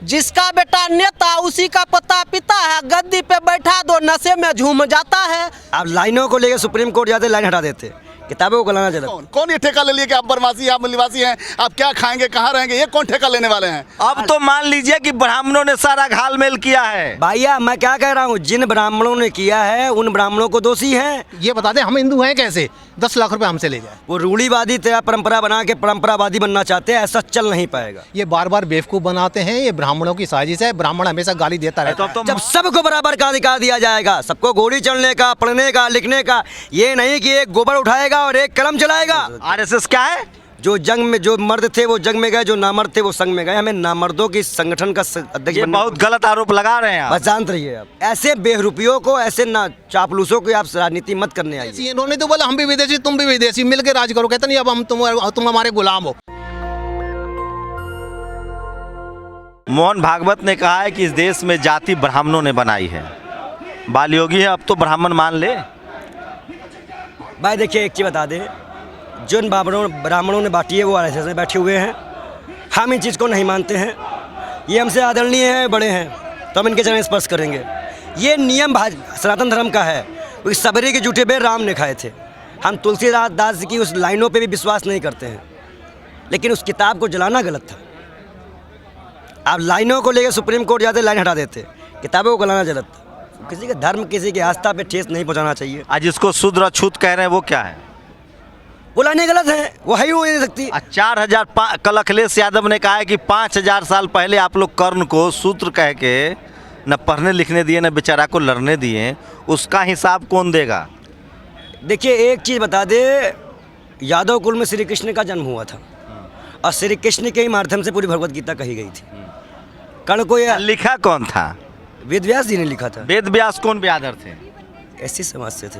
जिसका बेटा नेता उसी का पता पिता है, गद्दी पे बैठा दो नशे में झूम जाता है। आप लाइनों को लेकर सुप्रीम कोर्ट जाते लाइन हटा देते, किताबों को लाना चाहिए। कौन ये ठेका ले लिए कि आप बनवासी आप निवासी हैं, आप क्या खाएंगे कहाँ रहेंगे, ये कौन ठेका लेने वाले हैं? अब तो मान लीजिए कि ब्राह्मणों ने सारा घालमेल किया है। भैया मैं क्या कह रहा हूँ, जिन ब्राह्मणों ने किया है उन ब्राह्मणों को दोषी हैं। ये बता दें हम हिंदू हैं कैसे 10 लाख रुपए हमसे ले जाए। वो रूढ़ीवादी तेरा परंपरा बना के परंपरावादी बनना चाहते हैं, ऐसा चल नहीं पाएगा। ये बार बार बेवकूफ़ बनाते हैं, ये ब्राह्मणों की साजिश है। ब्राह्मण हमेशा गाली देता रहता है। जब सबको बराबर का अधिकार दिया जाएगा, सबको घोड़ी चढ़ने का, पढ़ने का, लिखने का, ये नहीं कि एक गोबर उठाएगा और एक कलम चलाएगा। आरएसएस क्या है? जो जंग में जो मर्द थे वो जंग में गए, जो नामर्द थे वो संग में गए। हमें नामर्दों की संगठन का अध्यक्ष ये बहुत गलत आरोप लगा रहे हैं आप। बस जानते रहिए आप, ऐसे बेहरूपियों को, ऐसे ना चापलूसों को आप राजनीति मत करने आइए। इन्होंने तो बोला हम भी विदेशी तुम भी विदेशी, मिलकर राज करो। कहते नहीं अब हम तुम हमारे गुलाम हो। मोहन भागवत ने कहा है कि इस देश में जाति ब्राह्मणों ने बनाई है। बाल योगी है, अब तो ब्राह्मण मान ले। भाई देखिए एक चीज़ बता दे, जिन ब्राह्मणों ने बांटी है वो आरएसएस में बैठे हुए हैं। हम इन चीज़ को नहीं मानते हैं। ये हमसे आदरणीय हैं, बड़े हैं, तो हम इनके चरण स्पर्श करेंगे। ये नियम सनातन धर्म का है। क्योंकि सबरी के जूठे बेर राम ने खाए थे। हम तुलसीदास दास की उस लाइनों पे भी विश्वास नहीं करते हैं, लेकिन उस किताब को जलाना गलत था। आप लाइनों को लेकर सुप्रीम कोर्ट जाते लाइन हटा देते, किताबों को लाना गलत था। किसी के धर्म, किसी की आस्था पे ठेस नहीं पहुँचाना चाहिए। आज इसको शूद्र अछूत कह रहे हैं, वो क्या है? वो लाइनें गलत है, वो है ही हो नहीं सकती। 4000 कल अखिलेश यादव ने कहा है कि 5000 साल पहले आप लोग कर्ण को सूत्र कह के न पढ़ने लिखने दिए, न बेचारा को लड़ने दिए, उसका हिसाब कौन देगा? देखिए एक चीज़ बता दे, यादव कुल में श्री कृष्ण का जन्म हुआ था और श्री कृष्ण के ही माध्यम से पूरी भगवत गीता कही गई थी। कर्ण को यह लिखा कौन था? वेद व्यास जी ने लिखा था। वेद व्यास कौन व्याधर थे? ऐसी समाज से थे।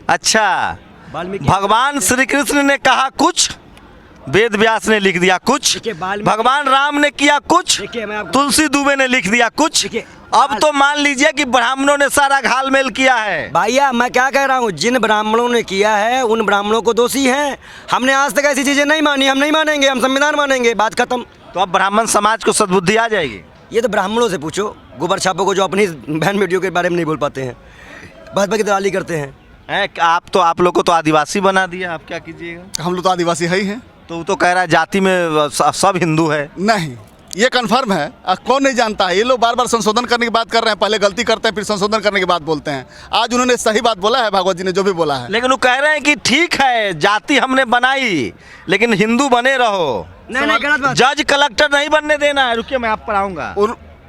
अच्छा भगवान श्री कृष्ण ने कहा कुछ, वेद व्यास ने लिख दिया कुछ, भगवान राम ने किया कुछ, तुलसी दुबे ने लिख दिया कुछ। अब तो मान लीजिए कि ब्राह्मणों ने सारा घालमेल किया है। भैया मैं क्या कह रहा हूँ, जिन ब्राह्मणों ने किया है उन ब्राह्मणों को दोषी हैं। हमने आज तक ऐसी चीज़ें नहीं मानी, हम नहीं मानेंगे, हम संविधान मानेंगे, बात खत्म। तो अब ब्राह्मण समाज को सद्बुद्धि आ जाएगी। ये तो ब्राह्मणों से पूछो, गोबर छापों को, जो अपनी बहन बेटियों के बारे में नहीं बोल पाते हैं, भाजपा की दलाली करते हैं। आप लोग को तो आदिवासी बना दिया, आप क्या कीजिएगा? हम लोग तो आदिवासी है ही हैं। तो वो तो कह रहा है जाति में सब हिंदू है। नहीं, ये कन्फर्म है। कौन नहीं जानता है? ये लोग बार बार संशोधन करने की बात कर रहे हैं, पहले गलती करते हैं फिर संशोधन करने की बात बोलते हैं। आज उन्होंने सही बात बोला है, भागवत जी ने जो भी बोला है। लेकिन वो कह रहे हैं कि ठीक है जाति हमने बनाई, लेकिन हिंदू बने रहो। नहीं गलत बात। जज कलेक्टर नहीं बनने देना है। रुकिए मैं आप पर आऊँगा।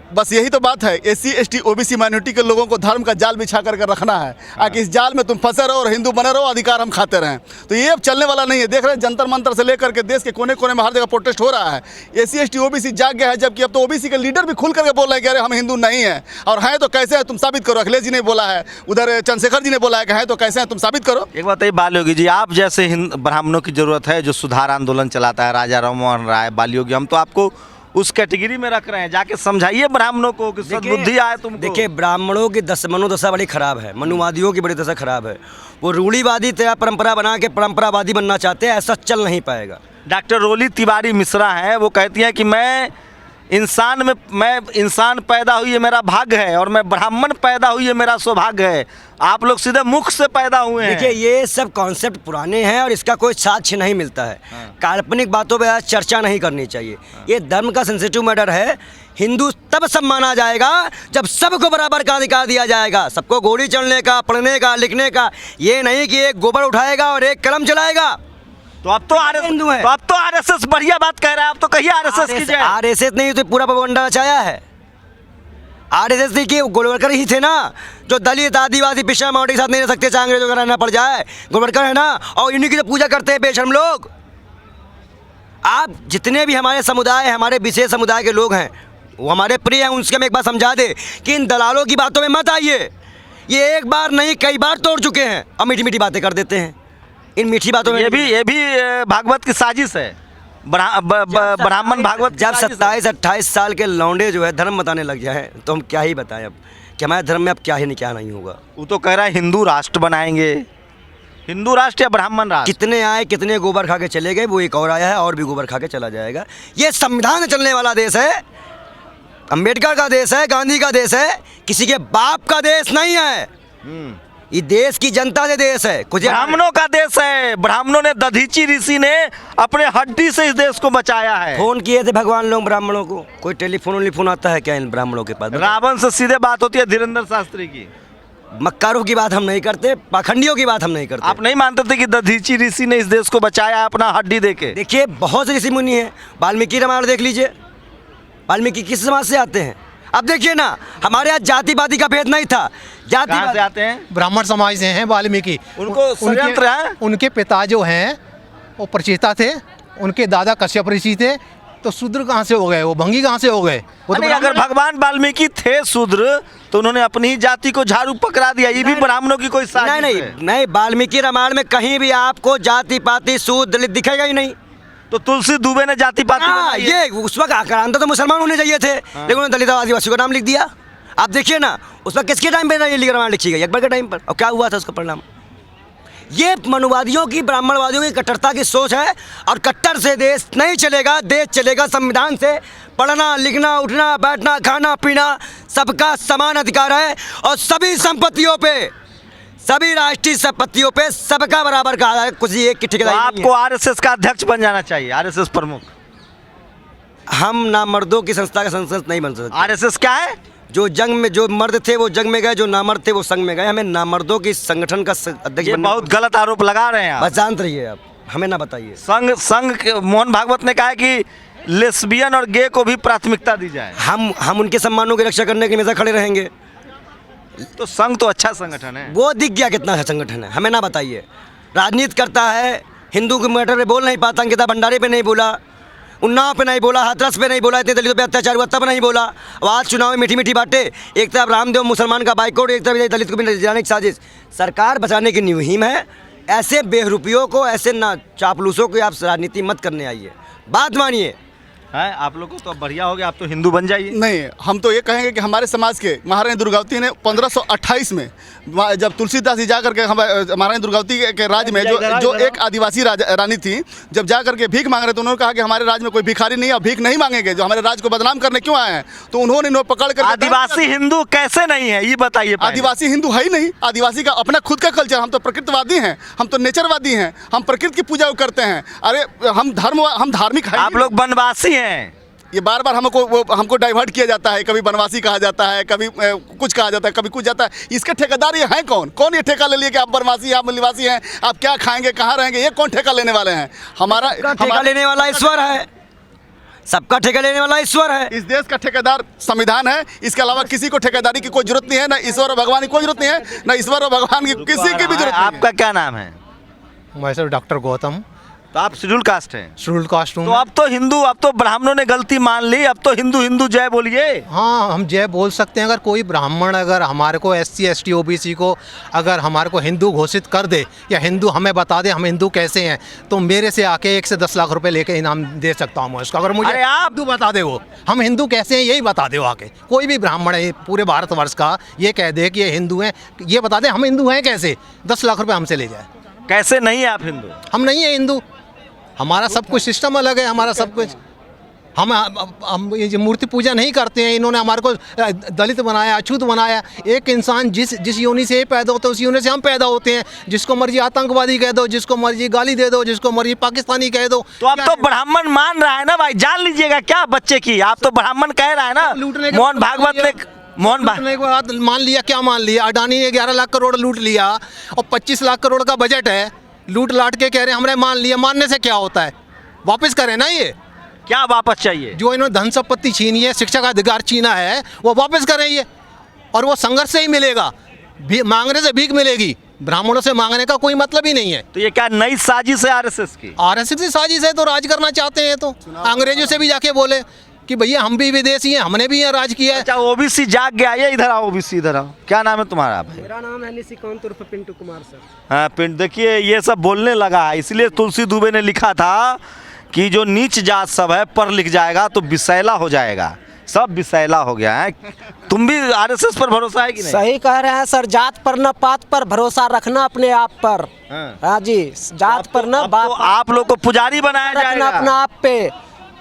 बस यही तो बात है। SC ST OBC माइनॉरिटी के लोगों को धर्म का जाल बिछा कर रखना है, कि इस जाल में तुम फंसे रहो और हिंदू बने रहो, अधिकार हम खाते रहें। तो ये अब चलने वाला नहीं है। देख रहे हैं जंतर मंतर से लेकर के देश के कोने कोने में हर जगह प्रोटेस्ट हो रहा है। SC ST OBC जाग गया है, जबकि अब तो OBC के लीडर भी खुल करके बोल रहे हैं कि अरे हम हिंदू नहीं हैं, और हैं तो कैसे हैं तुम साबित करो। अखिलेश जी ने बोला है, उधर चंद्रशेखर जी ने बोला है कि हैं तो कैसे हैं तुम साबित करो। एक बात ये बाल योगी जी, आप जैसे ब्राह्मणों की जरूरत है जो सुधार आंदोलन चलाता है, राजा राम मोहन राय, बाल योगी, हम तो आपको उस कैटेगरी में रख रहे हैं। जाके समझाइए ब्राह्मणों को कि सद्बुद्धि आए तुमको। देखिए ब्राह्मणों की मनोदशा बड़ी खराब है, मनुवादियों की बड़ी दशा खराब है। वो रूढ़ीवादी तेरा परंपरा बना के परंपरावादी बनना चाहते हैं, ऐसा चल नहीं पाएगा। डॉक्टर रोली तिवारी मिश्रा हैं, वो कहती हैं कि मैं इंसान पैदा हुई है मेरा भाग्य है, और मैं ब्राह्मण पैदा हुई है मेरा सौभाग्य है। आप लोग सीधे मुख से पैदा हुए हैं। देखिए ये सब कॉन्सेप्ट पुराने हैं और इसका कोई साक्ष्य नहीं मिलता है। काल्पनिक बातों पे आज चर्चा नहीं करनी चाहिए। ये धर्म का सेंसिटिव मैटर है। हिंदू तब सब माना जाएगा जब सबको बराबर का अधिकार दिया जाएगा, सबको घोड़ी चढ़ने का, पढ़ने का, लिखने का। ये नहीं कि एक गोबर उठाएगा और एक कलम चलाएगा। तो अब तो आरएसएस बढ़िया बात कह रहा है। अब तो कहिए आरएसएस की जय। आरएसएस नहीं तो पूरा प्रोपगेंडा रचाया है। आरएसएस देखिए गोलवलकर ही थे ना, जो दलित आदिवासी पिछड़ा मावटी के साथ नहीं रह सकते, चाहे अंग्रेजों का रहना पड़ जाए। गोलवलकर है ना, और इन्हीं की तो पूजा करते हैं बेशर्म लोग। आप जितने भी हमारे समुदाय, हमारे विशेष समुदाय के लोग हैं, वो हमारे प्रिय हैं, उनसे हम एक बार समझा दे कि इन दलालों की बातों में मत आइए। ये एक बार नहीं कई बार तोड़ चुके हैं और मीठी मीठी बातें कर देते हैं। इन मीठी बातों में ये भी भागवत की साजिश है। ब्राह्मण भागवत जब 27-28 साल के लौंडे जो है धर्म बताने लग जाए तो हम क्या ही बताएं अब कि हमारे धर्म में अब क्या ही नहीं होगा। वो तो कह रहा है हिंदू राष्ट्र बनाएंगे, हिंदू राष्ट्र या ब्राह्मण राष्ट्र? कितने आए, कितने गोबर खा के चले गए, वो एक और आया है और भी गोबर खा के चला जाएगा। ये संविधान से चलने वाला देश है, अंबेडकर का देश है, गांधी का देश है, किसी के बाप का देश नहीं है। ये देश की जनता से देश है। कुछ ब्राह्मणों का देश है। ब्राह्मणों ने, दधीची ऋषि ने अपने हड्डी से इस देश को बचाया है। फोन किए थे भगवान लोग ब्राह्मणों को, कोई टेलीफोन आता है क्या इन ब्राह्मणों के पास? रावण से सीधे बात होती है धीरेन्द्र शास्त्री की। मक्कारों की बात हम नहीं करते, पाखंडियों की बात हम नहीं करते। आप नहीं मानते थे कि दधीची ऋषि ने इस देश को बचाया है अपना हड्डी देके? देखिए बहुत से ऋषि मुनि हैं, वाल्मीकि रामायण देख लीजिए, वाल्मीकि किस समाज से आते हैं? अब देखिए ना, हमारे यहाँ जातिवादी का भेद नहीं था। कहाँ से आते हैं? ब्राह्मण समाज से हैं वाल्मीकि। उनको षड्यंत्र है? उनके पिता जो हैं वो प्रचेता थे, उनके दादा कश्यप ऋषि थे, तो शूद्र कहाँ से हो गए, वो भंगी कहाँ से हो गए? वो तो नहीं, अगर भगवान वाल्मीकि थे शूद्र तो उन्होंने अपनी ही जाति को झाड़ू पकड़ा दिया। ये भी ब्राह्मणों की कोई साजिश नहीं है? नहीं, वाल्मीकि रामायण में कहीं भी आपको जाति पाति सूद दलित दिखेगा ही नहीं। तो तुलसी दुबे ने जाति पाति बनाई है। ये उस वक्त आक्रांता तो मुसलमान होने चाहिए थे, लेकिन उन्होंने दलित और आदिवासियों का नाम लिख दिया। आप देखिए ना, उस वक्त किसके टाइम पे ये रामायण लिखी गई? अकबर के टाइम पर। और क्या हुआ था उसका परिणाम? ये मनुवादियों की, ब्राह्मणवादियों की कट्टरता की सोच है, और कट्टर से देश नहीं चलेगा। देश चलेगा संविधान से। पढ़ना लिखना उठना बैठना खाना पीना सबका समान अधिकार है, और सभी संपत्तियों पे, सभी राष्ट्रीय संपत्तियों पे सबका बराबर का है। कुछ एक की तो ठेकेदारी नहीं आपको आरएसएस का अध्यक्ष बन जाना चाहिए, आरएसएस प्रमुख। हम नामर्दों की संस्था का संसद नहीं बन सकते। आरएसएस क्या है? जो जंग में, जो मर्द थे वो जंग में गए, जो नामर्द थे वो संघ में गए। हमें नामर्दों की संगठन का अध्यक्ष ये बनना। बहुत गलत आरोप लगा रहे हैं आप। बस जानते रहिए, आप हमें ना बताइए। मोहन भागवत ने कहा है कि लेस्बियन और गे को भी प्राथमिकता दी जाए। हम उनके सम्मानों की रक्षा करने के लिए हमेशा खड़े रहेंगे। तो संघ तो अच्छा संगठन है। वो दिख गया कितना अच्छा संगठन है, हमें ना बताइए। राजनीति करता है, हिंदू के मैटर पे बोल नहीं पाता, अंकिता भंडारी पे नहीं बोला, उन्नाव पे नहीं बोला, हाथरस पे नहीं बोला, इतने दलितों पे अत्याचार हुआ तब नहीं बोला। आज चुनाव में मीठी मीठी बातें, एक तरफ रामदेव मुसलमान का बाइकआउट, एक तरफ दलित को भी जाने की साजिश। सरकार बचाने की मुहिम है। ऐसे बेहरूपियों को, ऐसे ना चापलूसों को आप राजनीति मत करने आइए, बात मानिए। है आप लोग को तो बढ़िया हो गया, आप तो हिंदू बन जाइए। नहीं, हम तो ये कहेंगे कि हमारे समाज के महारानी दुर्गावती ने 1528 में जब तुलसीदास जी जाकर के महारानी दुर्गावती के राज्य में जो एक आदिवासी रानी थी, जब जा करके भीख मांग रहे थे, उन्होंने कहा कि हमारे राज्य में कोई भिखारी नहीं है, भीख नहीं मांगेंगे, जो हमारे राज्य को बदनाम करने क्यों आए हैं। तो उन्होंने इन्हें पकड़ कर, आदिवासी हिंदू कैसे नहीं है ये बताइए। आदिवासी हिंदू है ही नहीं। आदिवासी का अपना खुद का कल्चर। हम तो प्रकृतिवादी हैं, हम तो नेचरवादी हैं, हम प्रकृति की पूजा करते हैं। अरे हम धार्मिक हैं। आप लोग वनवासी हैं। ये बार बार हमको डाइवर्ट किया जाता है। कभी बनवासी कहा जाता है, कभी कुछ कहा जाता है, कभी कुछ जाता है। इसके ठेकेदार ये हैं कौन ये ठेका ले लिए कि आप बनवासी हैं, आप निवासी हैं, आप क्या खाएंगे, कहाँ रहेंगे? ये कौन ठेका लेने वाले हैं? हमारा ठेका लेने वाला ईश्वर है। सबका ठेका लेने वाला ईश्वर है। इस देश का ठेकेदार संविधान है। इसके अलावा किसी को ठेकेदारी की कोई जरूरत नहीं है। ना ईश्वर और भगवान की कोई जरूरत नहीं है, ना ईश्वर और भगवान की किसी की भी जरूरत नहीं है। आपका क्या नाम है? मैं सर डॉक्टर गौतम। तो आप शेड्यूल कास्ट हैं? शेड्यूल कास्ट हूँ। तो अब तो हिंदू, अब तो ब्राह्मणों ने गलती मान ली, अब तो हिंदू हिंदू जय बोलिए। हाँ, हम जय बोल सकते हैं। अगर कोई ब्राह्मण अगर हमारे को SC ST OBC को अगर हमारे को हिंदू घोषित कर दे, या हिंदू हमें बता दे हम हिंदू कैसे हैं, तो मेरे से आके 1 से 10 लाख रुपए लेके इनाम दे सकता हूँ मैं उसका। अगर मुझे हिंदू बता दे, वो हम हिंदू कैसे हैं यही बता दे। वो आके कोई भी ब्राह्मण है पूरे भारतवर्ष का ये कह दे कि ये हिंदू हैं, ये बता दे हम हिंदू हैं कैसे, 10 लाख रुपये हमसे ले जाए। कैसे नहीं है आप हिंदू? हम नहीं है हिंदू। हमारा सब कुछ सिस्टम अलग है, हमारा सब कुछ। हम ये मूर्ति पूजा नहीं करते हैं। इन्होंने हमारे को दलित बनाया, अछूत बनाया। एक इंसान जिस योनि से पैदा होता है उस योनि से हम पैदा होते हैं। जिसको मर्जी आतंकवादी कह दो, जिसको मर्जी गाली दे दो, जिसको मर्जी पाकिस्तानी कह दो। तो अब तो ब्राह्मण मान रहा है ना भाई, जान लीजिएगा क्या बच्चे की। आप तो ब्राह्मण कह रहा है ना। मोहन भागवत ने लूटने के बाद मान लिया, क्या मान लिया? अडानी ने 11 लाख करोड़ लूट लिया और 25 लाख करोड़ का बजट है। लूट लाट के कह रहे हैं हमने मान लिया। मानने से क्या होता है? वापस करें ना। ये क्या वापस चाहिए? जो इन्होंने धन संपत्ति छीनी है, शिक्षा का अधिकार छीना है, वो वापस करें ये। और वो संघर्ष से ही मिलेगा, मांगने से भीख मिलेगी। ब्राह्मणों से मांगने का कोई मतलब ही नहीं है। तो ये क्या नई साजिश है आरएसएस की? आरएसएस की साजिश है। तो राज करना चाहते हैं तो अंग्रेजों से भी जाके बोले कि भैया हम भी विदेशी हैं, हमने भी यहाँ राज किया है। अच्छा, ओबीसी जाग गया। ये इधर आओ, ओबीसी इधर आओ। क्या नाम है तुम्हारा भाई? मेरा नाम है निशिकांत उर्फ पिंटू कुमार सर। हाँ पिंटू, देखिए ये सब बोलने लगा है, इसलिए तुलसी दुबे ने लिखा था कि जो नीच जात सब है पर लिख जाएगा तो विषैला हो जाएगा। सब विषैला हो गया है। तुम भी आरएसएस पर भरोसा है कि नहीं? सही कह रहे हैं सर, जात पर न पात पर भरोसा रखना अपने आप पर। हाँ। हाँ जी, जात पर न अब बात तो आप लोग को पुजारी बनाया रखना जाएगा अपना आप पे।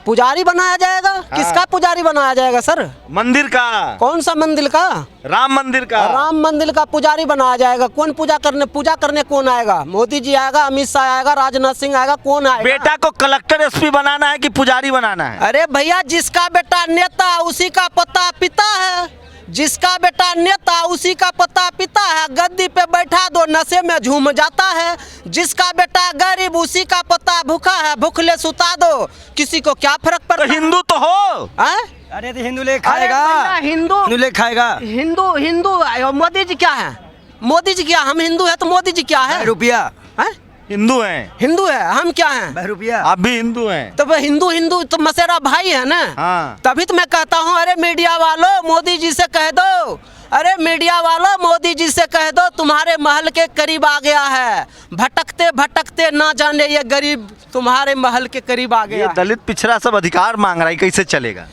पुजारी बनाया जाएगा? किसका पुजारी बनाया जाएगा सर? मंदिर का, कौन सा मंदिर का? राम मंदिर का। राम मंदिर का पुजारी बनाया जाएगा। कौन पूजा करने कौन आएगा? मोदी जी आएगा, अमित शाह आएगा, राजनाथ सिंह आएगा, कौन आएगा? बेटा को कलेक्टर एसपी बनाना है कि पुजारी बनाना है? अरे भैया, जिसका बेटा नेता उसी का पता पिता है। जिसका बेटा नेता उसी का पता पिता है। गद्दी पे बैठा दो नशे में झूम जाता है। जिसका बेटा गरीब उसी का पता भूखा है। भूखले सुता दो, किसी को क्या फर्क तो पड़ता है? हिंदू तो हो। हैं? अरे तो हिंदू ले अरे खाएगा, भैया, हिंदू ले खाएगा। हिंदू मोदी जी क्या है? मोदी जी क्या? हम हिंदू है तो मोदी जी क्या है? रुपया हैं? हिंदू हैं। हिंदू है, हम क्या हैं? रुपया। आप भी हिंदू हैं। तो हिंदू तो मसेरा भाई है ना। हाँ। तभी तो मैं कहता हूँ, अरे मीडिया वालों मोदी जी से कह दो, अरे मीडिया वालों मोदी जी से कह दो तुम्हारे महल के करीब आ गया है। भटकते भटकते ना जाने ये गरीब तुम्हारे महल के करीब आ ये गया। दलित पिछड़ा सब अधिकार मांग रहा है, कैसे चलेगा?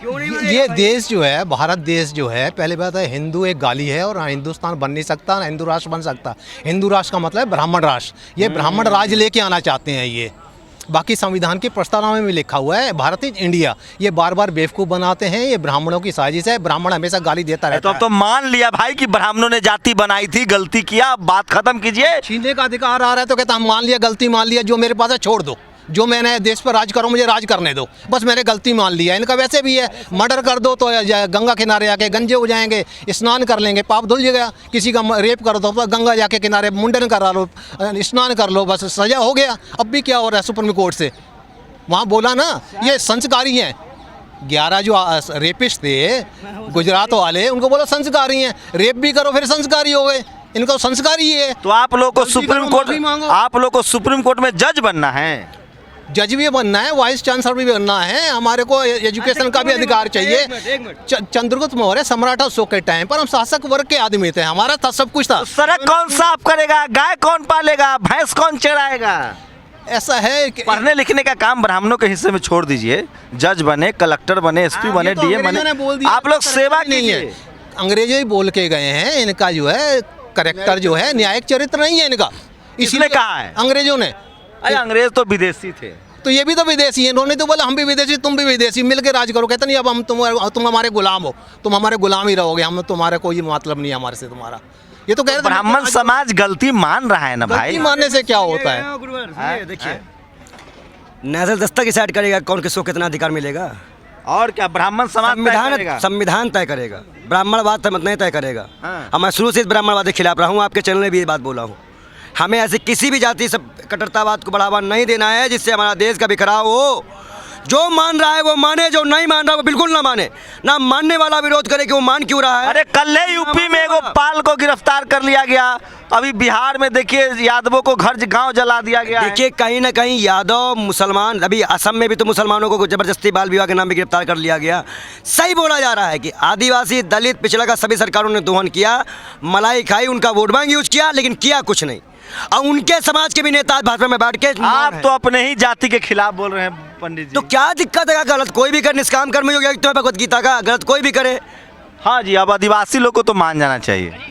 ये देश जो है, भारत देश जो है, पहले बात है हिंदू एक गाली है और हिंदुस्तान बन नहीं सकता, ना हिंदू राष्ट्र बन सकता। हिंदू राष्ट्र का मतलब है ब्राह्मण राष्ट्र। ये ब्राह्मण राज लेके आना चाहते हैं ये। बाकी संविधान की प्रस्तावना में लिखा हुआ है भारत इज इंडिया। ये बार बार बेवकूफ़ बनाते हैं, ये ब्राह्मणों की साजिश है। ब्राह्मण हमेशा गाली देता तो रहता अब है। तो मान लिया भाई कि ब्राह्मणों ने जाति बनाई थी, गलती किया, बात खत्म कीजिए। छीनने का अधिकार आ रहा है तो कहता हम मान लिया, गलती मान लिया, जो मेरे पास है छोड़ दो, जो मैंने देश पर राज करूँ मुझे राज करने दो, बस मैंने गलती मान लिया। इनका वैसे भी है, मर्डर कर दो तो गंगा किनारे आके गंजे हो जाएंगे, स्नान कर लेंगे, पाप धुल जाएगा। किसी का रेप कर दो तो गंगा जाके किनारे मुंडन करा लो, स्नान कर लो, बस सजा हो गया। अब भी क्या हो रहा है सुप्रीम कोर्ट से, वहाँ बोला ना ये संस्कारी हैं। 11 जो रेपिस्ट थे गुजरात वाले, उनको बोला संस्कारी हैं। रेप भी करो फिर संस्कारी हो गए, इनको संस्कारी ही है। तो आप लोग को गलती सुप्रीम करो, कोर्ट, माफी मांगो। आप लोग को सुप्रीम कोर्ट में जज बनना है? जज भी बनना है, वाइस चांसलर भी बनना है। हमारे को एजुकेशन का भी अधिकार चाहिए। चंद्रगुप्त मौर्य सम्राट अशोक के टाइम पर हम शासक वर्ग के आदमी थे, हमारा था सब कुछ था। सड़क कौन साफ करेगा, गाय कौन पालेगा, भैंस कौन चराएगा? ऐसा है कि पढ़ने लिखने का काम ब्राह्मणों के हिस्से में छोड़ दीजिए। जज बने, कलेक्टर बने, एसपी बने, ये तो डीएम अंग्रेजों ने बोल बने, दिया, आप लोग करेक्टर सेवा नहीं है। कीजिए। अंग्रेजों ही बोल के गए हैं, इनका जो है करेक्टर जो है न्यायिक चरित्र नहीं है इनका। किसने कहा है? अंग्रेजों ने। अरे अंग्रेज तो विदेशी थे। तो ये भी तो विदेशी है, इन्होंने तो बोला हम भी विदेशी तुम भी विदेशी, मिल के राज करो। कहते नहीं अब हम तुम हमारे गुलाम हो, तुम हमारे गुलाम ही रहोगे, हम तुम्हारा कोई मतलब नहीं है हमारे से तुम्हारा। ये तो कह रहे थे ब्राह्मण समाज गलती मान रहा है ना भाई। गलती मानने से क्या होता है? देखिए, नेशनल दस्तक डिसाइड करेगा कौन किसको कितना अधिकार मिलेगा। और क्या ब्राह्मण समाज तय करेगा? संविधान तय करेगा, ब्राह्मणवाद मत नहीं तय करेगा। हाँ। और मैं शुरू से इस ब्राह्मणवाद के खिलाफ रहा हूँ, आपके चैनल में भी ये बात बोला हूँ। हमें ऐसे किसी भी जाति सब कट्टरतावाद को बढ़ावा नहीं देना है जिससे हमारा देश का बिखराव हो। जो मान रहा है वो माने, जो नहीं मान रहा है वो बिल्कुल ना माने। ना मानने वाला विरोध करे कि वो मान क्यों रहा है। अरे कल ही यूपी में एगो पाल को गिरफ्तार कर लिया गया। अभी बिहार में देखिए यादवों को घर गांव जला दिया गया है। देखिए, कहीं ना कहीं यादव मुसलमान, अभी असम में भी तो मुसलमानों को जबरदस्ती बाल विवाह के नाम पे गिरफ्तार कर लिया गया। सही बोला जा रहा है कि आदिवासी दलित पिछड़ा का सभी सरकारों ने दोहन किया, मलाई खाई, उनका वोट बैंक यूज किया, लेकिन किया कुछ नहीं। और उनके समाज के भी नेता भाजपा में बैठ के आप तो अपने ही जाति के खिलाफ बोल रहे हैं पंडित जी। तो क्या दिक्कत है? गलत कोई भी करे, निष्काम कर्म योग तो भगवत गीता का, गलत कोई भी करे। हाँ जी, अब आदिवासी लोग को तो मान जाना चाहिए।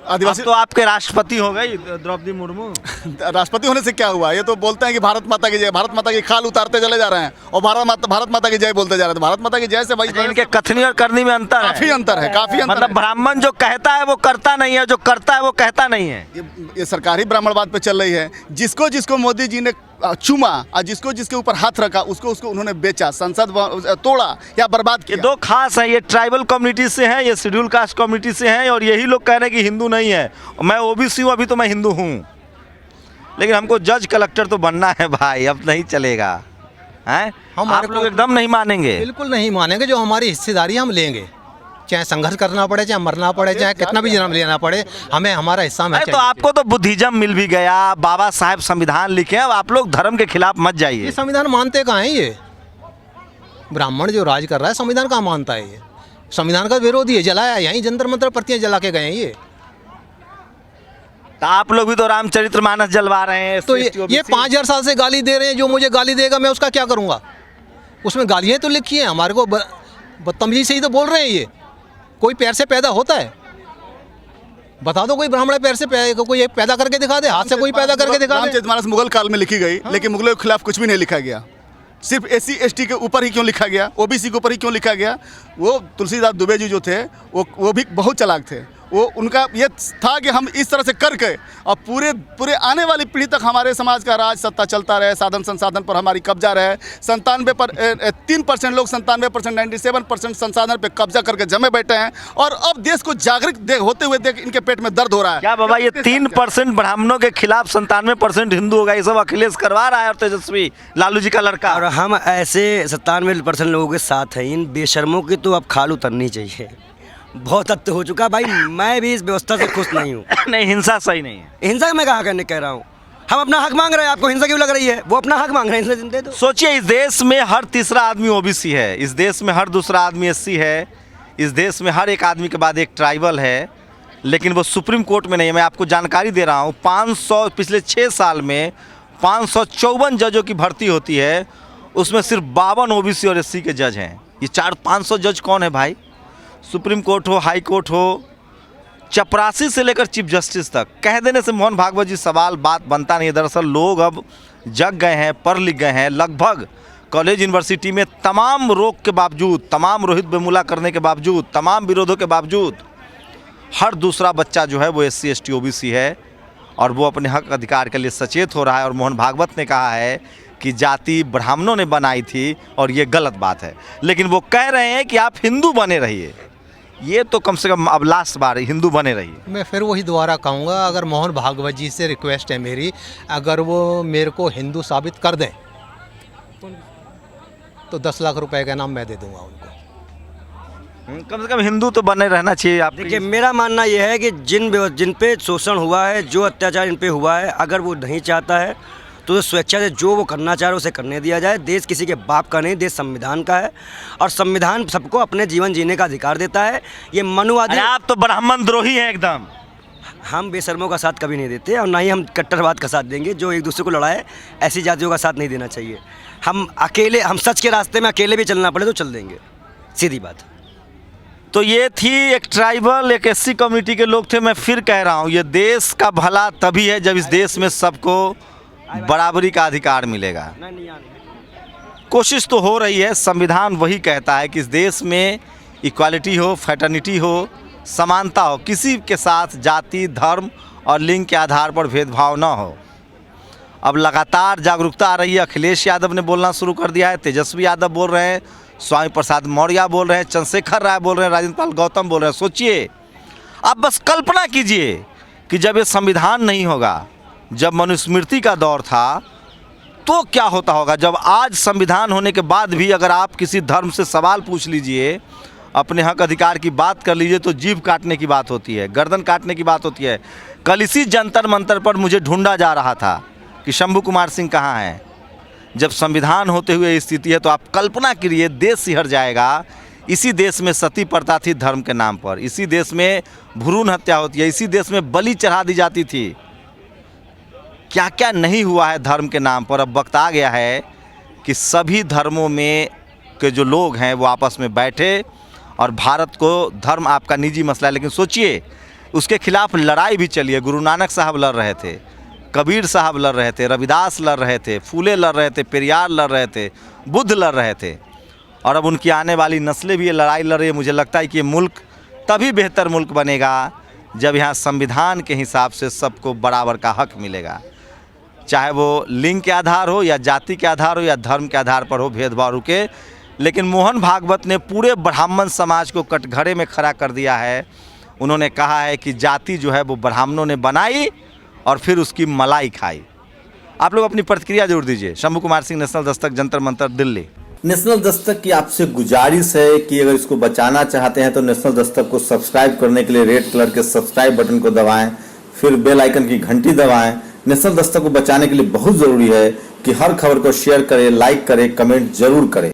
आदिवासी अब तो आपके राष्ट्रपति हो गई द्रौपदी मुर्मू। राष्ट्रपति होने से क्या हुआ? ये तो बोलते हैं कि भारत माता की जय, भारत माता की खाल उतारते चले जा रहे हैं और भारत माता की जय बोलते जा रहे हैं। भारत माता की जय से भाई इनके कथनी और करनी में अंतर है। काफी अंतर है, काफी अंतर मतलब है। ब्राह्मण जो कहता है वो करता नहीं है, जो करता है वो कहता नहीं है। ये सरकारी ब्राह्मणवाद पे चल रही है। जिसको जिसको मोदी जी ने चूमा और जिसको जिसके ऊपर हाथ रखा उसको उन्होंने बेचा, संसद तोड़ा या बर्बाद ये किया। दो खास हैं, ये ट्राइबल कम्युनिटी से हैं, ये शेड्यूल कास्ट कम्युनिटी से हैं, और यही लोग कह रहे हैं कि हिंदू नहीं है। मैं ओबीसी हूँ, अभी तो मैं हिंदू हूँ, लेकिन हमको जज कलेक्टर तो बनना है भाई, अब नहीं चलेगा। हैं आप लोग एकदम नहीं मानेंगे? बिल्कुल नहीं मानेंगे। जो हमारी हिस्सेदारी हम लेंगे, चाहे संघर्ष करना पड़े, चाहे मरना पड़े, चाहे कितना भी जन्म लेना पड़े, हमें हमारा हिस्सा में अरे तो आपको तो बुद्धिज्म मिल भी गया, बाबा साहब संविधान लिखे, अब आप लोग धर्म के खिलाफ मत ये जाइए। संविधान मानते कहाँ हैं? ये ब्राह्मण जो राज कर रहा है संविधान कहाँ मानता है? ये संविधान का विरोधी है, जलाया यहीं जंतर मंतर प्रतियां जला के गए हैं ये। तो आप लोग भी तो रामचरितमानस जलवा रहे हैं। तो ये 5000 साल से गाली दे रहे हैं। जो मुझे गाली देगा मैं उसका क्या करूँगा? उसमें गालियाँ तो लिखी हैं हमारे को। बदतमीजी से ही तो बोल रहे हैं ये। कोई पैर से पैदा होता है? बता दो कोई ब्राह्मण पैर से कोई एक पैदा करके दिखा दे, हाथ से कोई पैदा करके दिखा दे। रामचरितमानस मुगल काल में लिखी गई, लेकिन मुगलों के खिलाफ कुछ भी नहीं लिखा गया। सिर्फ SC ST के ऊपर ही क्यों लिखा गया, OBC के ऊपर ही क्यों लिखा गया? वो तुलसीदास दुबे जी जो थे वो भी बहुत चालाक थे। वो उनका ये था कि हम इस तरह से करके और पूरे आने वाली पीढ़ी तक हमारे समाज का राज सत्ता चलता रहे, साधन संसाधन पर हमारी कब्जा रहे। 3% लोग 97%, 97% संसाधन पे कब्जा करके जमे बैठे हैं और अब देश को जागृत होते हुए देख इनके पेट में दर्द हो रहा है। क्या बाबा ये 3% ब्राह्मणों के खिलाफ 97% हिंदू होगा, ये सब अखिलेश करवा रहा है और तेजस्वी लालू जी का लड़का। और हम ऐसे 97% लोगों के साथ हैं। इन बेशर्मों की तो अब खाल उतरनी चाहिए। बहुत हद हो चुका भाई। मैं भी इस व्यवस्था से खुश नहीं हूँ। नहीं, हिंसा सही नहीं है। हिंसा मैं कहा करने कह रहा हूँ, हम अपना हक मांग रहे हैं। आपको हिंसा क्यों लग रही है? वो अपना हक मांग रहे हैं, इसलिए दे दो। सोचिए, इस देश में हर तीसरा आदमी OBC है, इस देश में हर दूसरा आदमी SC है, इस देश में हर एक आदमी के बाद एक ट्राइबल है, लेकिन वो सुप्रीम कोर्ट में नहीं है। मैं आपको जानकारी दे रहा हूँ, पिछले 6 साल में 554 जजों की भर्ती होती है, उसमें सिर्फ 52 OBC और SC के जज हैं। ये 400-500 जज कौन है भाई? सुप्रीम कोर्ट हो, हाई कोर्ट हो, चपरासी से लेकर चीफ जस्टिस तक कह देने से मोहन भागवत जी सवाल बात बनता नहीं है। दरअसल लोग अब जग गए हैं, पढ़ लिख गए हैं। लगभग कॉलेज यूनिवर्सिटी में तमाम रोक के बावजूद, तमाम रोहित वेमुला करने के बावजूद, तमाम विरोधों के बावजूद हर दूसरा बच्चा जो है वो SC ST OBC है और वो अपने हक अधिकार के लिए सचेत हो रहा है। और मोहन भागवत ने कहा है कि जाति ब्राह्मणों ने बनाई थी और ये गलत बात है, लेकिन वो कह रहे हैं कि आप हिंदू बने रहिए। ये तो कम से कम अब लास्ट बार हिंदू बने रहिए। मैं फिर वही दोबारा कहूँगा, अगर मोहन भागवत जी से रिक्वेस्ट है मेरी, अगर वो मेरे को हिंदू साबित कर दें तो 10 लाख रुपए का नाम मैं दे दूंगा उनको। कम से कम हिंदू तो बने रहना चाहिए। आप देखिए, मेरा मानना यह है कि जिन पे शोषण हुआ है, जो अत्याचार इन पे हुआ है, अगर वो नहीं चाहता है तो स्वेच्छा से जो वो करना चाह रहे उसे करने दिया जाए। देश किसी के बाप का नहीं, देश संविधान का है और संविधान सबको अपने जीवन जीने का अधिकार देता है। ये मनुवादी। आप तो ब्राह्मण द्रोही हैं एकदम। हम बेशर्मों का साथ कभी नहीं देते और ना ही हम कट्टरवाद का साथ देंगे। जो एक दूसरे को लड़ाए, ऐसी जातियों का साथ नहीं देना चाहिए। हम सच के रास्ते में अकेले भी चलना पड़े तो चल देंगे, सीधी बात। तो ये थी एक ट्राइबल, एक SC कम्युनिटी के लोग थे। मैं फिर कह रहा हूँ, ये देश का भला तभी है जब इस देश में सबको बराबरी का अधिकार मिलेगा। कोशिश तो हो रही है, संविधान वही कहता है कि इस देश में इक्वालिटी हो, फ्रेटर्निटी हो, समानता हो, किसी के साथ जाति, धर्म और लिंग के आधार पर भेदभाव न हो। अब लगातार जागरूकता आ रही है। अखिलेश यादव ने बोलना शुरू कर दिया है, तेजस्वी यादव बोल रहे हैं, स्वामी प्रसाद मौर्य बोल रहे हैं, चंद्रशेखर राय बोल रहे हैं, राजेंद्र पाल गौतम बोल रहे हैं। सोचिए, आप बस कल्पना कीजिए कि जब ये संविधान नहीं होगा, जब मनुस्मृति का दौर था, तो क्या होता होगा। जब आज संविधान होने के बाद भी अगर आप किसी धर्म से सवाल पूछ लीजिए, अपने हक अधिकार की बात कर लीजिए, तो जीभ काटने की बात होती है, गर्दन काटने की बात होती है। कल इसी जंतर मंतर पर मुझे ढूंढा जा रहा था कि शंभू कुमार सिंह कहाँ हैं। जब संविधान होते हुए स्थिति है तो आप कल्पना करिए, देश सिहर जाएगा। इसी देश में सती प्रथा थी धर्म के नाम पर, इसी देश में भ्रूण हत्या होती है, इसी देश में बलि चढ़ा दी जाती थी। क्या क्या नहीं हुआ है धर्म के नाम पर। अब वक्त आ गया है कि सभी धर्मों में के जो लोग हैं वो आपस में बैठे और भारत को, धर्म आपका निजी मसला है, लेकिन सोचिए उसके खिलाफ लड़ाई भी चली है। गुरु नानक साहब लड़ रहे थे, कबीर साहब लड़ रहे थे, रविदास लड़ रहे थे, फूले लड़ रहे थे, पेरियार लड़ रहे थे, बुद्ध लड़ रहे थे, और अब उनकी आने वाली नस्लें भी ये लड़ाई लड़ रही है। मुझे लगता है कि ये मुल्क तभी बेहतर मुल्क बनेगा जब यहाँ संविधान के हिसाब से सबको बराबर का हक मिलेगा, चाहे वो लिंग के आधार हो या जाति के आधार हो या धर्म के आधार पर हो, भेदभाव रुके। लेकिन मोहन भागवत ने पूरे ब्राह्मण समाज को कटघरे में खड़ा कर दिया है। उन्होंने कहा है कि जाति जो है वो ब्राह्मणों ने बनाई और फिर उसकी मलाई खाई। आप लोग अपनी प्रतिक्रिया जरूर दीजिए। शंभू कुमार सिंह, नेशनल दस्तक, जंतर मंतर, दिल्ली। नेशनल दस्तक की आपसे गुजारिश है कि अगर इसको बचाना चाहते हैं तो नेशनल दस्तक को सब्सक्राइब करने के लिए रेड कलर के सब्सक्राइब बटन को दबाएं, फिर बेल आइकन की घंटी दबाएं। नेशनल दस्तक को बचाने के लिए बहुत जरूरी है कि हर खबर को शेयर करें, लाइक करें, कमेंट जरूर करें।